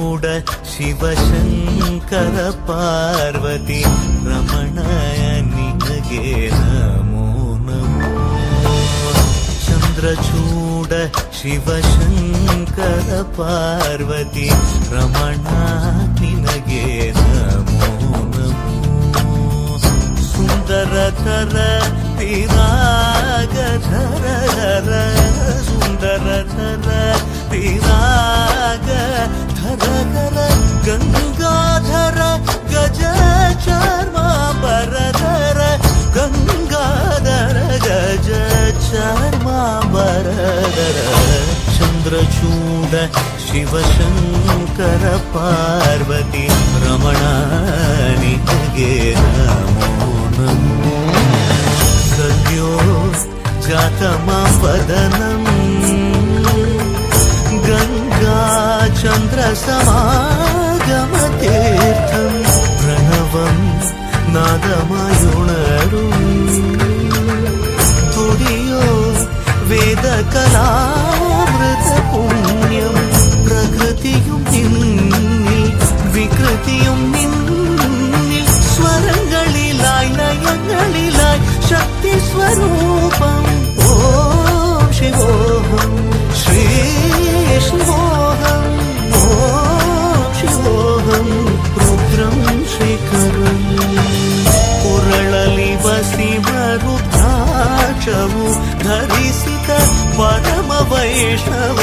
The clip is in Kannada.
ಚಂದ್ರಚೂಡ ಶಿವಶಂಕರ ಪಾರ್ವತಿ ರಮಣಯ ನಿನಗೆ ನಮೋ ನಮೋ. ಚಂದ್ರಚೂಡ ಶಿವಶಂಕರ ಪಾರ್ವತಿ ರಮಣ ನಿನಗೆ ನಮೋ ನಮೋ. ಸುಂದರತರ ಪಿರಾಗಧರ ಸುಂದರತರ ಪಿರಾಗಧರ ಗಂಗಾಧರ ಗಜ ಚರ್ಮಾಂಬರಧರ ಗಂಗಾಧರ ಗಜ ಚರ್ಮಾಂಬರಧರ. ಚಂದ್ರಚೂಡ ಶಿವಶಂಕರ ಪಾರ್ವತಿ ರಮಣ ನಿನಗೆ ನಮೋ ನಮೋ. ಸದ್ಯೋ ಜಾತಮಾಪದನಂ ಗಂಗಾ ಚಂದ್ರ ಸಮಾಗಮತೀರ್ಥಂ ಪ್ರಣವಂ നാദമായുണരു തുടിയോ വേദകലാമൃത പുണ്യം പ്രകൃതിയും നിന്നിൽ വികൃതിയും നിന്നിൽ സ്വരങ്ങളിലായി ലയങ്ങളിലായി ശക്തി സ്വരൂപം ഓം ശിവോഹം ശ്രീ ശിവോഹം ഓം ശിവോഹം രുദ്രം ശ്രീകരം ಕೊರಳಲಿ ವಸಿಮರುದ್ರಾಕ್ಷವು ಧರಿಸಿದ ಪರಮ ವೈಷ್ಣವ